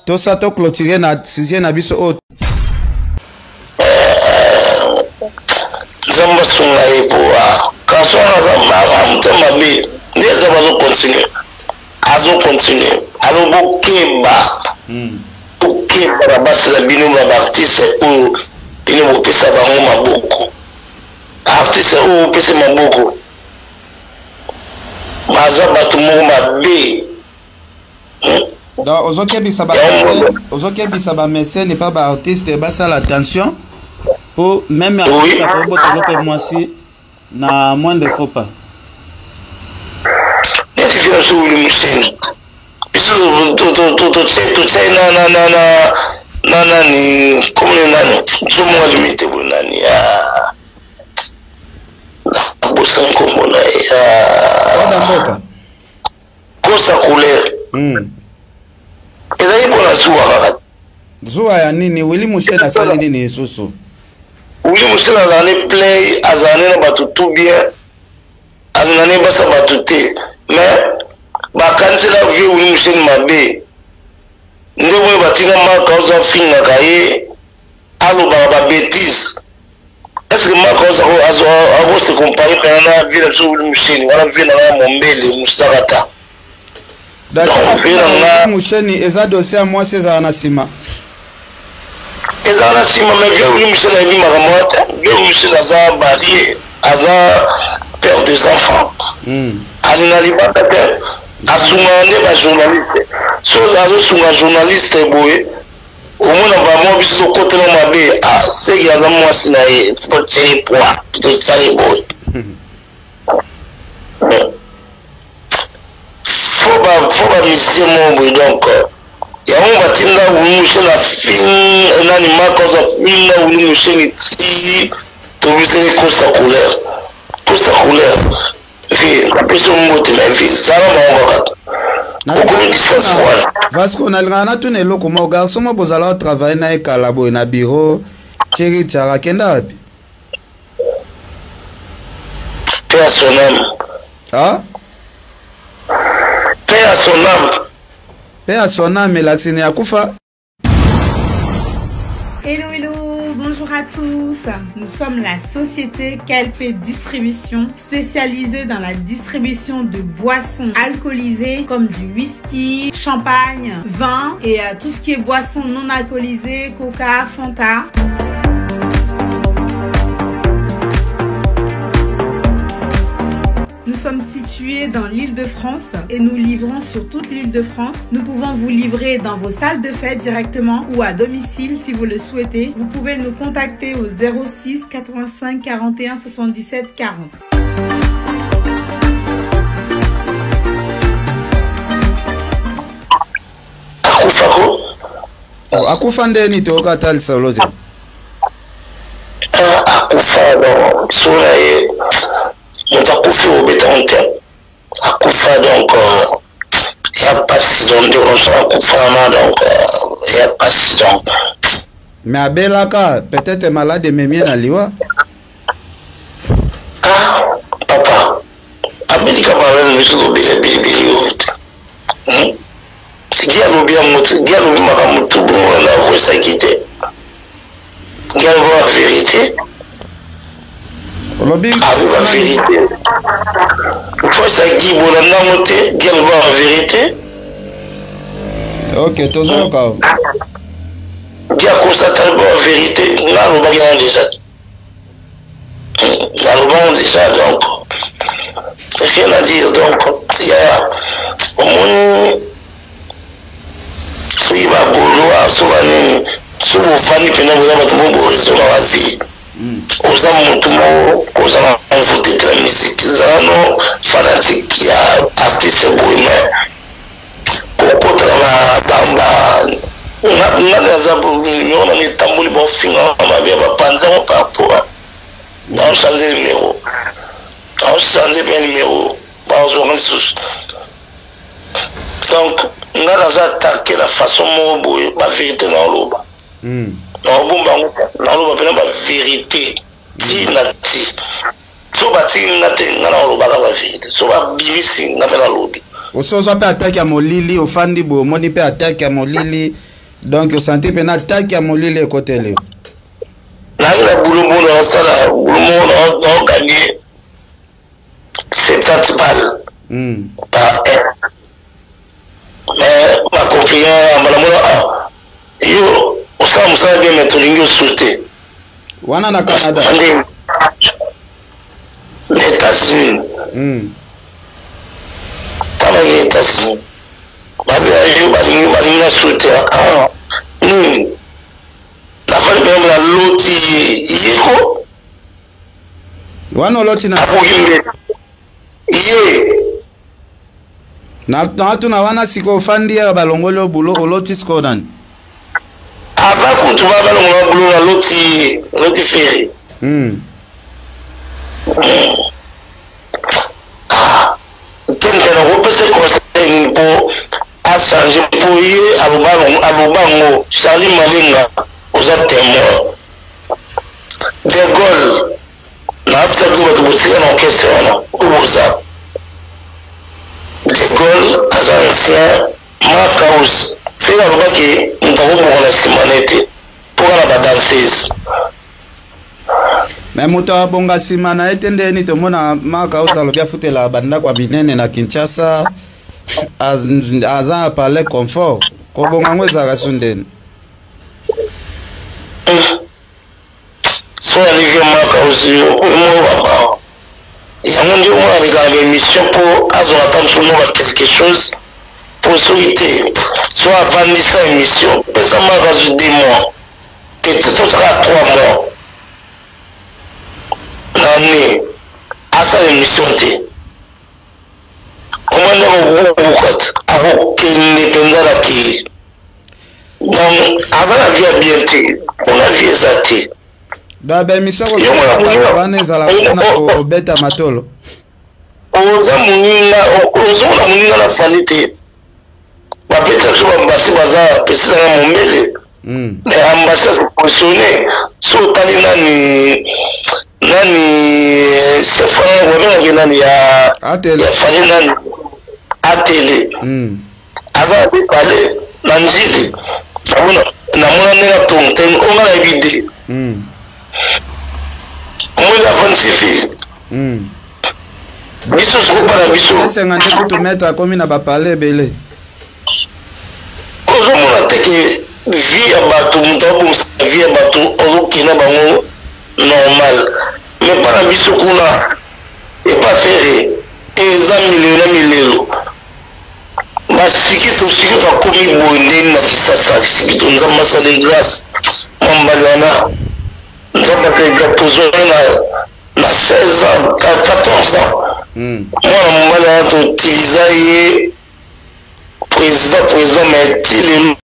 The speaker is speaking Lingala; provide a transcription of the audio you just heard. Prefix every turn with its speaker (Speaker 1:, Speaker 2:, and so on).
Speaker 1: Tout ça, tu clôturé na 6e na biso haute.
Speaker 2: Zamba sunga epo quand on a mabe les abazo continuer azo continuer alo bokeba bokeba basi la bino ba artiste ou bino bopesa bango maboko artiste ou pesa maboko baza batu mo mabe
Speaker 1: donc ozokebisa ba mécène n'est pas ba artiste basa l'attention pour même artiste pour boto moi si na moins de faux pas.
Speaker 2: Netifiera sur le musine. Tout ça ni comme nani tout moi limite bonani bosan comme na
Speaker 1: Mboka
Speaker 2: kosa couleur ezali bona zuwa
Speaker 1: zuwa ya nini Willy Mushena asali nini isusu
Speaker 2: Willy Mushena azane play azane na batu tout bien azane basa batu te mais bakanzi la vie Willy Mushena mabe ndebo batinga maka oza finga kaye alo ba bêtise est-ce que maka oza abo se comparer na vie la Willy Mushena wala vie na mombele musakata.
Speaker 1: D'accord, Musheni eza dossier à moi c'est na sima.
Speaker 2: Eza na sima mais Willy Mushena ebi makamata, Willy Mushena za marié, aza père des enfants. Alina libata père, asungane ba journaliste. So azo sunga journaliste boye. Omona ba mo biso côté no mabe, c'est ya za moi sina e, to tiri poa, to tsari boye. Faut pas miser mon bruit donc ya on va tinda umushe la fin nani makoza finna umushe ni ti to bisele costa couleur fi la personne mote la vie ça va beaucoup de distance voilà
Speaker 1: Vasco na lingana tu ne loko mo garçon mo bozala travailler na ekala boy na bureau Thierry Tchara kenda wapi
Speaker 2: personnel
Speaker 1: Paix à son âme, Laxine Akoufa.
Speaker 3: Hello, hello, bonjour à tous. Nous sommes la société KLP Distribution, spécialisée dans la distribution de boissons alcoolisées comme du whisky, champagne, vin et tout ce qui est boissons non alcoolisées, coca, fanta. Nous sommes situés dans l'Île-de-France et nous livrons sur toute l'Île-de-France. Nous pouvons vous livrer dans vos salles de fête directement ou à domicile si vous le souhaitez. Vous pouvez nous contacter au 06 85 41 77 40.
Speaker 1: Akufa ndeni to katal solote.
Speaker 2: Akufa no soraye Moutakoufé au bétonté. Akoufa donc il n'y a pas si donc on s'en Akoufa donc il n'y a pas si donc.
Speaker 1: Mais à Belaka peut-être malade mais bien à Liwa.
Speaker 2: Papa. Abelika parle de tout bien bien. Dialogue bien motu dialogue makamutu bon la voix ça quitter. Dialogue la vérité.
Speaker 1: Avec
Speaker 2: la vérité. Il faut ça qui bon la monter, dire la vérité.
Speaker 1: Ok, tout ça encore.
Speaker 2: Dire qu'on s'attend la vérité, là on va gagner déjà. Là on va déjà donc. Rien à dire donc il y a au moins il va vouloir souvent sur vos familles que nous avons tout le monde sur la vie. Aux amours, aux amours de la musique, aux amours fanatiques qui a artiste bohémien. Au côté de on a des tambours bon fin, on a bien pensé par rapport. On change le numéro. On change le numéro. Donc, on a attaqué la façon dont la vérité dans l'eau. Non, bon, on va la vérité. Si nati, so bati nati, on va la vérité. So va bibisi, on va la lobby.
Speaker 1: Osoza pe attaque à Molili, au fan di bo, moni pe attaque à Molili. Donc santé pena taki ya molile côté leo.
Speaker 2: La boulot na sala boulot na gagné 70 balles. Par heure. Mais ma copine ambalamona yo osam sa bien metulingo souté.
Speaker 1: Wana na Canada.
Speaker 2: Les États-Unis. Kama les États-Unis. Balinga souté. La femme de la loti yeko.
Speaker 1: Wana loti na na tuna wana siko fandia balongolo bulo loti skodan.
Speaker 2: Aba kutu balongolo bulo loti ferry. Quelqu'un a repensé conseil pour à changer pour y alubango Charlie Malinga aux témoins. De Gaulle n'a absolument pas de boutique en question ou ça. De Gaulle à l'ancien Marcaus fait la loi qui nous avons pour la simanette pour la danseuse.
Speaker 1: Mais moto abonga simana etende ni tomona Marcaus alobia futela banda kwa binene na Kinshasa aza parler confort ko bonga ngweza kasundeni.
Speaker 2: So Olivier Marcaus moi il y a mon dieu moi avec une mission pour attendre sur moi quelque chose pour soliter soit avant ça émission ça m'a rajouté des mois que tout sera 3 mois l'année à sa émission comment on a indépendant qui donc avant la vie à bien on a vie exatée
Speaker 1: da ba émission ko wana ezala kuna obeta matolo
Speaker 2: oza muninga na fanite bapeta so bambasi baza pesa na mombele mais ambasi se positionner so tali nani sefana wala nani ya fani nani atele ava parler na nzili na mona nela tonten on a évité comment la femme s'est fait biso sokopana biso
Speaker 1: esengande kutu mettre akomi na bapale ebele
Speaker 2: ozomona te ke vie ya bato moto abongisa vie ya bato ozokenda bango normal mais mpana biso kuna epa fere eza milelo na milelo basiki tokomi boye ndeni na kisasa siki to nzambe asala grâce mambali wana nzambe apeka tozoi na 16 ans 14 ans mwana mobali wana totiliza ye président mais ti lelo